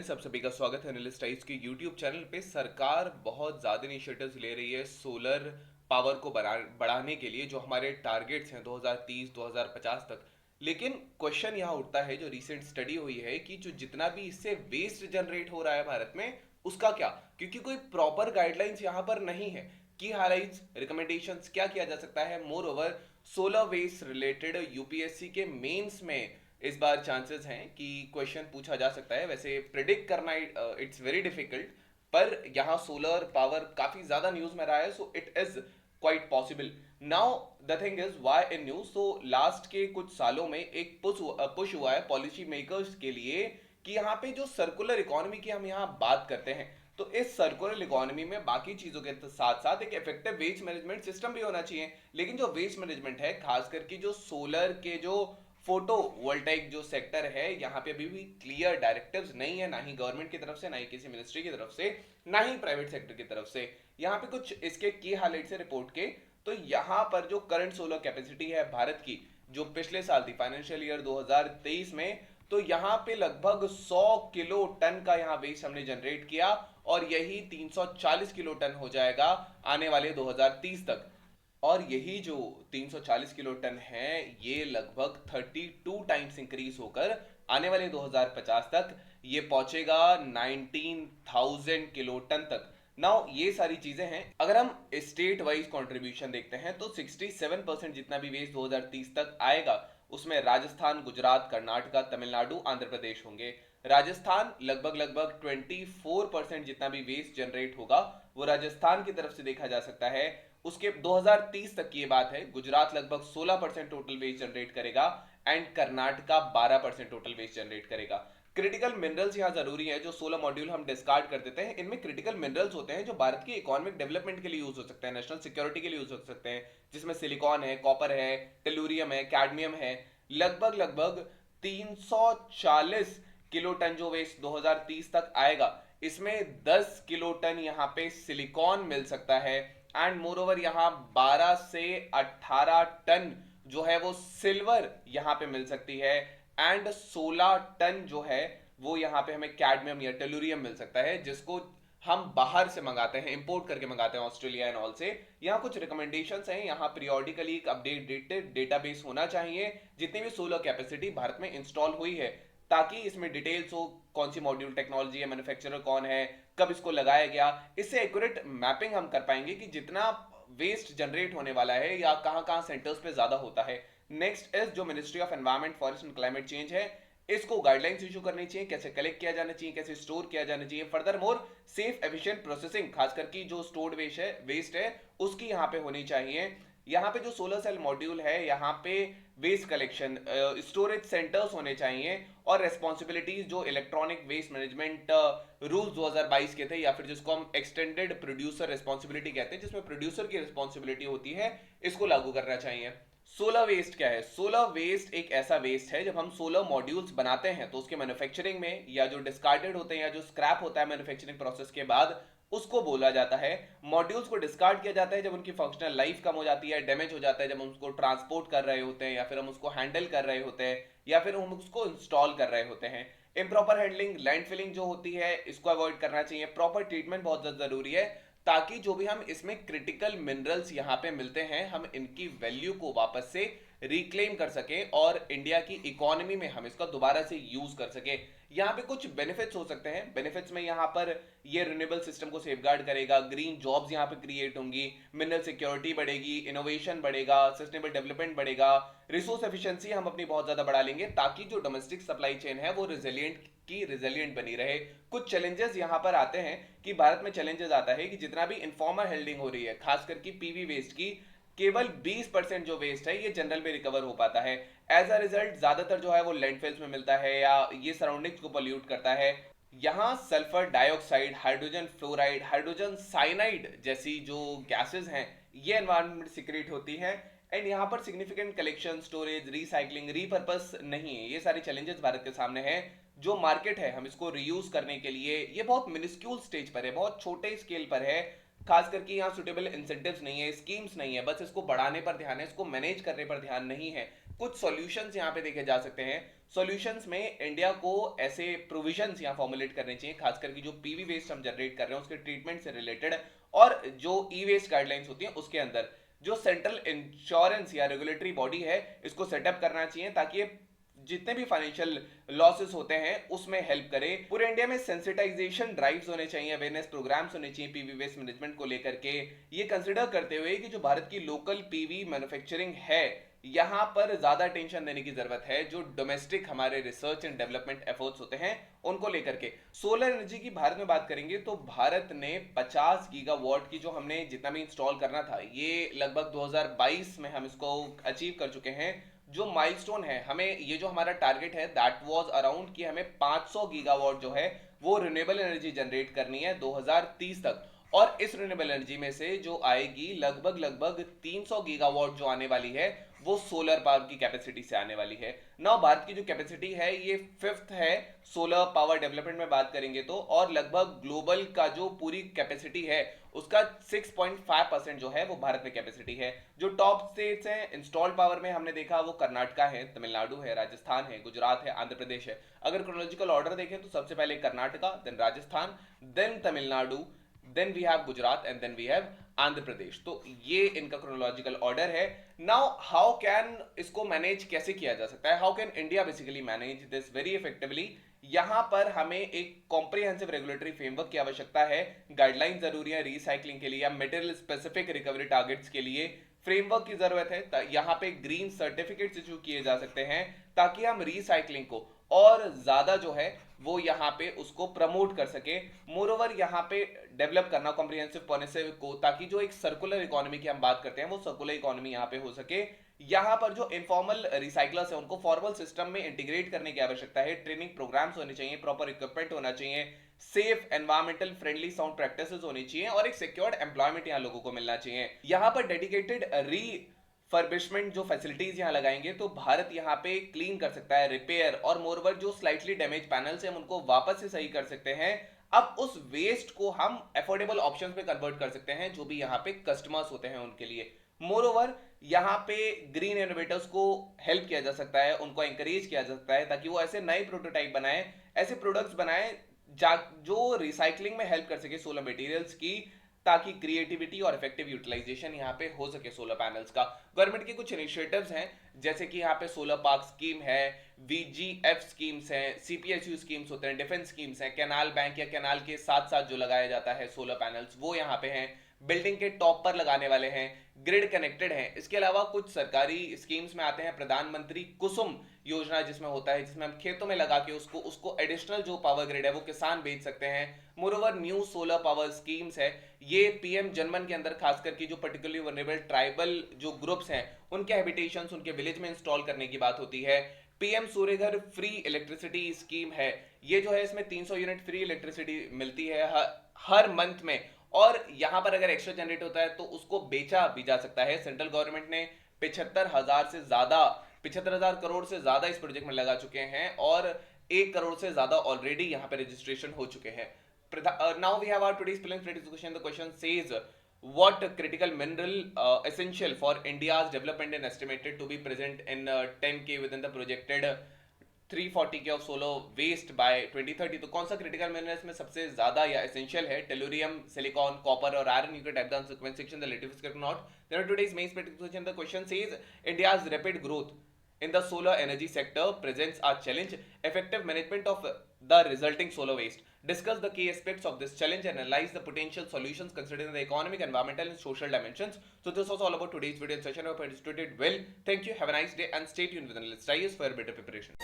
Friends, आप सभी का स्वागत है एनालिस्ट टाइप्स के यूट्यूब चैनल पे। सरकार बहुत ज़्यादा इनिशिएटिव्स ले रही है सोलर पावर को बढ़ाने के लिए, जो हमारे टारगेट्स हैं 2030-2050 तक। लेकिन क्वेश्चन यहाँ उठता है, जो रिसेंट स्टडी हुई है, कि जो जितना भी इससे वेस्ट जनरेट हो रहा है भारत में, उसका क्या? क्योंकि कोई प्रॉपर गाइडलाइंस यहाँ पर नहीं है कि हाइलाइट्स रिकमेंडेशंस क्या किया जा सकता है। Moreover solar waste related UPSC के मेंस में इस बार चांसेस हैं कि क्वेश्चन पूछा जा सकता है। वैसे प्रिडिक्ट करना इट्स वेरी डिफिकल्ट, पर यहाँ सोलर पावर काफी ज्यादा न्यूज में रहा है, so it is quite possible. Now the thing is why in news. So last के कुछ सालों में एक पुश हुआ है पॉलिसी मेकर्स के लिए कि यहाँ पे जो सर्कुलर इकोनॉमी की हम यहाँ बात करते हैं, तो इस सर्कुलर इकोनॉमी में बाकी चीजों के साथ साथ एक इफेक्टिव वेस्ट मैनेजमेंट सिस्टम भी होना चाहिए। लेकिन जो वेस्ट मैनेजमेंट है, खास करके जो सोलर के जो फोटो वोल्टाइक जो सेक्टर है, यहाँ पे अभी भी क्लियर डायरेक्टिव्स नहीं है, ना ही गवर्नमेंट की तरफ से, ना ही किसी मिनिस्ट्री की तरफ से, ना ही प्राइवेट सेक्टर की तरफ से। यहाँ पे कुछ इसके की हाइलाइट से रिपोर्ट के, तो यहाँ पर जो करंट सोलर कैपेसिटी है भारत की, जो पिछले साल थी फाइनेंशियल ईयर 2023 में, तो यहाँ पे लगभग 100 किलो टन का यहाँ वेस्ट हमने जनरेट किया, और यही 340 किलो टन हो जाएगा आने वाले 2030 तक। और यही जो 340 किलो टन है, ये लगभग 32 टाइम्स इंक्रीज होकर आने वाले 2050 तक ये पहुंचेगा 19,000 किलो टन तक। नाउ ये सारी चीजें हैं। अगर हम स्टेट वाइज कंट्रीब्यूशन देखते हैं, तो 67% जितना भी वेस्ट 2030 तक आएगा, उसमें राजस्थान, गुजरात, कर्नाटका, तमिलनाडु, आंध्र प्रदेश होंगे। राजस्थान लगभग लगभग 24% जितना भी वेस्ट जनरेट होगा, वो राजस्थान की तरफ से देखा जा सकता है। उसके 2030 तक की ये बात है। गुजरात लगभग 16% टोटल वेस्ट जनरेट करेगा, and Karnataka 12% total waste generate करेगा। क्रिटिकल मिनरल्स यहाँ जरूरी है। जो 16 मॉड्यूल हम डिस्कार्ड कर देते हैं, इनमें क्रिटिकल मिनरल्स होते हैं जो भारत की इकोनॉमिक डेवलपमेंट के लिए यूज हो सकते हैं, नेशनल सिक्योरिटी के लिए यूज हो सकते हैं, जिसमें सिलिकॉन है, कॉपर है, टेलुरियम है, कैडमियम है। लगभग लगभग 340 किलो टन जो वेस्ट 2030 तक आएगा, इसमें 10 किलो टन यहाँ पे सिलिकॉन मिल सकता है, एंड मोर ओवर यहाँ 12 से 18 टन जो है वो सिल्वर यहाँ पे मिल सकती है, एंड 16 टन जो है वो यहाँ पे हमें कैडमियम या टेलुरियम मिल सकता है, जिसको हम बाहर से मंगाते हैं, इंपोर्ट करके मंगाते हैं ऑस्ट्रेलिया एंड ऑल से। यहाँ कुछ रिकमेंडेशंस हैं। यहाँ पीरियोडिकली एक अपडेटेड डेटाबेस होना चाहिए जितनी भी सोलर कैपेसिटी भारत में इंस्टॉल हुई है, ताकि इसमें डिटेल्स हो, कौन सी मॉड्यूल टेक्नोलॉजी है, मैन्युफैक्चरर कौन है, कब इसको लगाया गया। इससे एक्यूरेट मैपिंग हम कर पाएंगे कि जितना वेस्ट जनरेट होने वाला है या कहां कहां सेंटर्स पे ज्यादा होता है। नेक्स्ट इज जो ministry of environment, forest and climate change है, इसको गाइडलाइंस इशू करनी चाहिए, कैसे कलेक्ट किया जाना चाहिए, कैसे स्टोर किया जाना चाहिए। Further more safe efficient processing, खास करके जो स्टोर्ड वेस्ट है उसकी यहाँ पे होनी चाहिए। यहाँ पे जो सोलर सेल मॉड्यूल है, यहाँ पे वेस्ट कलेक्शन स्टोरेज सेंटर्स होने चाहिए, और रेस्पॉन्सिबिलिटीज जो इलेक्ट्रॉनिक वेस्ट मैनेजमेंट रूल्स 2022 के थे, या फिर जिसको हम एक्सटेंडेड प्रोड्यूसर रिस्पॉन्सिबिलिटी कहते हैं, जिसमें प्रोड्यूसर की रिस्पॉन्सिबिलिटी होती है, इसको लागू करना चाहिए। सोलर वेस्ट क्या है? सोलर वेस्ट एक ऐसा वेस्ट है, जब हम सोलर मॉड्यूल्स बनाते हैं तो उसके मैन्युफैक्चरिंग में, या जो डिस्कार्डेड होते हैं या जो स्क्रैप होता है मैन्युफैक्चरिंग प्रोसेस के बाद, उसको बोला जाता है। मॉड्यूल्स को डिस्कार्ड किया जाता है जब उनकी फंक्शनल लाइफ कम हो जाती है, डैमेज हो जाता है, जब हम उसको ट्रांसपोर्ट कर रहे होते हैं, या फिर हम उसको हैंडल कर रहे होते हैं, या फिर हम उसको इंस्टॉल कर रहे होते हैं। इम्प्रॉपर हैंडलिंग, लैंडफिलिंग जो होती है, इसको अवॉइड करना चाहिए। प्रॉपर ट्रीटमेंट बहुत ज्यादा जरूरी है, ताकि जो भी हम इसमें क्रिटिकल मिनरल्स यहाँ पे मिलते हैं, हम इनकी वैल्यू को वापस से रिक्लेम कर सके, और इंडिया की इकोनॉमी में हम इसका दोबारा से यूज कर सके। यहाँ पे कुछ बेनिफिट्स हो सकते हैं। बेनिफिट्स में यहाँ पर ये रिन्यूएबल सिस्टम को सेफगार्ड करेगा, ग्रीन जॉब्स यहाँ पे क्रिएट होंगी, मिनरल सिक्योरिटी बढ़ेगी, इनोवेशन बढ़ेगा, सस्टेनेबल डेवलपमेंट बढ़ेगा, रिसोर्स एफिशिएंसी हम अपनी बहुत ज्यादा बढ़ा लेंगे, ताकि जो डोमेस्टिक सप्लाई चेन है वो रिजिलियंट बनी रहे। कुछ चैलेंजेस यहाँ पर आते हैं कि भारत में चैलेंजेस आता है कि जितना भी इनफॉर्मल हेल्डिंग हो रही है, खास करके पीवी वेस्ट की, केवल 20% जो वेस्ट है ये जनरल में रिकवर हो पाता है। एज अ रिजल्ट ज्यादातर जो है वो लैंडफिल्स में मिलता है, या ये सराउंडिंग्स को पोल्यूट करता है। यहाँ sulphur dioxide, hydrogen fluoride, hydrogen cyanide जैसी जो गैसेस हैं, ये एनवायरनमेंट में सिक्रेट होती हैं, एंड यहाँ पर significant collection, storage, recycling, repurpose नहीं है। ये सारे चैलेंजेस भारत के सामने हैं। जो मार्केट है हम इसको रीयूज करने के लिए, ये बहुत मिनिस्क्यूल स्टेज पर है, बहुत छोटे स्केल पर है। खास करके यहाँ सुटेबल इंसेंटिव्स नहीं है, स्कीम्स नहीं है, बस इसको बढ़ाने पर ध्यान है, इसको मैनेज करने पर ध्यान नहीं है। कुछ सॉल्यूशंस यहाँ पे देखे जा सकते हैं। सॉल्यूशंस में इंडिया को ऐसे प्रोविजंस यहाँ फॉर्मुलेट करने चाहिए, खास करके जो पीवी वेस्ट हम जनरेट कर रहे हैं उसके ट्रीटमेंट से रिलेटेड, और जो ई वेस्ट गाइडलाइंस होती हैं उसके अंदर जो सेंट्रल इंश्योरेंस या रेगुलेटरी बॉडी है इसको सेटअप करना चाहिए, ताकि ये जितने भी फाइनेंशियल लॉसेस होते हैं उसमें हेल्प करे। पूरे इंडिया में सेंसिटाइजेशन ड्राइव्स होने चाहिए, अवेयरनेस प्रोग्राम्स होने चाहिए पीवी वेस्ट मैनेजमेंट को लेकर के, ये कंसिडर करते हुए कि जो भारत की लोकल पीवी मैन्युफैक्चरिंग है यहां पर ज्यादा टेंशन देने की जरूरत है। जो डोमेस्टिक हमारे रिसर्च एंड डेवलपमेंट एफर्ट्स होते हैं उनको लेकर के सोलर एनर्जी की भारत में बात करेंगे तो भारत ने 50 गीगावाट की जो हमने जितना भी इंस्टॉल करना था ये लगभग 2022 में हम इसको अचीव कर चुके हैं। जो माइलस्टोन है, हमें ये जो हमारा टारगेट है दैट वाज अराउंड कि हमें 500 गीगावाट जो है वो रिन्यूएबल एनर्जी जनरेट करनी है 2030 तक, और इस रिन्यूएबल एनर्जी में से जो आएगी लगभग 300 गीगावाट जो आने वाली है वो सोलर पावर की कैपेसिटी से आने वाली है। नाउ भारत की जो कैपेसिटी है ये फिफ्थ है सोलर पावर डेवलपमेंट में बात करेंगे तो, और लगभग ग्लोबल का जो पूरी कैपेसिटी है उसका 6.5% जो है वो भारत में कैपेसिटी है। जो टॉप स्टेट्स हैं इंस्टॉल्ड पावर में हमने देखा वो कर्नाटका है, तमिलनाडु है, राजस्थान है, गुजरात है, आंध्र प्रदेश है। अगर क्रोनोलॉजिकल ऑर्डर देखें तो सबसे पहले Karnataka, then Rajasthan, then Tamil Nadu, then we have Gujarat and then we have Andhra Pradesh. तो ये इनका क्रोनोलॉजिकल ऑर्डर है। नाउ हाउ कैन इसको मैनेज कैसे किया जा सकता है, how can India basically manage this very effectively. यहां पर हमें एक कॉम्प्रिहेंसिव रेगुलेटरी फ्रेमवर्क की आवश्यकता है, गाइडलाइन जरूरी है रिसाइकलिंग के लिए या मटेरियल स्पेसिफिक रिकवरी टारगेट्स के लिए फ्रेमवर्क की जरूरत है। यहाँ पे ग्रीन सर्टिफिकेट्स इशू किए जा सकते हैं ताकि हम रिसाइकलिंग को और ज्यादा जो है वो यहाँ पे उसको प्रमोट कर सके। मोरओवर यहाँ पे डेवलप करना कॉम्प्रिहेंसिव पॉलिसी को, ताकि जो एक सर्कुलर इकोनॉमी की हम बात करते हैं वो सर्कुलर इकोनॉमी यहाँ पे हो सके। यहाँ पर जो इनफॉर्मल रिसाइकलर्स है उनको फॉर्मल सिस्टम में इंटीग्रेट करने की आवश्यकता है। ट्रेनिंग प्रोग्राम्स होने चाहिए, प्रॉपर इक्विपमेंट होना चाहिए, safe environmental friendly sound practices होनी चाहिए, और एक सिक्योर्ड एम्प्लॉयमेंट यहाँ लोगों को मिलना चाहिए। यहाँ पर डेडिकेटेड फर्बिशमेंट जो फैसिलिटीज यहाँ लगाएंगे तो भारत यहाँ पे क्लीन कर सकता है, रिपेयर, और मोरओवर जो स्लाइटली डैमेज पैनल्स हैं हम उनको वापस से सही कर सकते हैं। अब उस वेस्ट को हम अफोर्डेबल ऑप्शंस पे कन्वर्ट कर सकते हैं जो भी यहाँ पे कस्टमर्स होते हैं उनके लिए। मोरओवर यहाँ पे ग्रीन इनोवेटर्स को हेल्प किया जा सकता है, उनको एंकरेज किया जा सकता है ताकि वो ऐसे नए प्रोटोटाइप बनाए, ऐसे प्रोडक्ट्स बनाए जो रिसाइकलिंग में हेल्प कर सके सोलर मटेरियल्स की, ताकि क्रिएटिविटी और इफेक्टिव यूटिलाइजेशन यहाँ पे हो सके सोलर पैनल्स का। गवर्नमेंट की कुछ इनिशिएटिव्स हैं जैसे कि यहाँ पे सोलर पार्क स्कीम है, वीजीएफ स्कीम्स हैं, सीपीएसयू स्कीम्स होते हैं, डिफेंस स्कीम्स हैं, कैनाल बैंक या कैनाल के साथ साथ जो लगाया जाता है सोलर पैनल्स वो यहाँ पे हैं, बिल्डिंग के टॉप पर लगाने वाले हैं, ग्रिड कनेक्टेड हैं। इसके अलावा कुछ सरकारी स्कीम्स में आते हैं प्रधानमंत्री कुसुम योजना जिसमें होता है, जिसमें हम खेतों में लगा के उसको एडिशनल जो पावर ग्रिड है वो किसान बेच सकते हैं। Moreover new solar power schemes है, ये पीएम जनमन के अंदर खास करके जो पर्टिकुलरली वल्नरेबल ट्राइबल जो ग्रुप्स हैं उनके हैबिटेशंस उनके विलेज में इंस्टॉल करने की बात होती है। PM Surya Ghar free electricity scheme है, ये जो है इसमें 300 यूनिट फ्री इलेक्ट्रिसिटी मिलती है हर मंथ में, और यहां पर अगर एक्स्ट्रा जनरेट होता है तो उसको बेचा भी जा सकता है। सेंट्रल गवर्नमेंट ने 75,000 करोड़ से ज्यादा इस प्रोजेक्ट में लगा चुके हैं, और 1 करोड़ से ज्यादा ऑलरेडी यहां पे रजिस्ट्रेशन हो चुके हैं। Now we have our today's prelims question. The question says what critical mineral essential for India's development and estimated to be present in 10K within the projected 340K of solar waste by 2030। तो कौन सा critical minerals में सबसे ज्यादा या essential है? Tellurium, silicon, copper और iron. You can type down sequence section the latest script note. Then today's main question, the question says India's rapid growth in the solar energy sector presents a challenge, effective management of the resulting solar waste. Discuss the key aspects of this challenge and analyze the potential solutions considering the economic, environmental and social dimensions. So this was all about today's video session. I hope you understood it well. Thank you, have a nice day and stay tuned with the Let's Try for better preparation.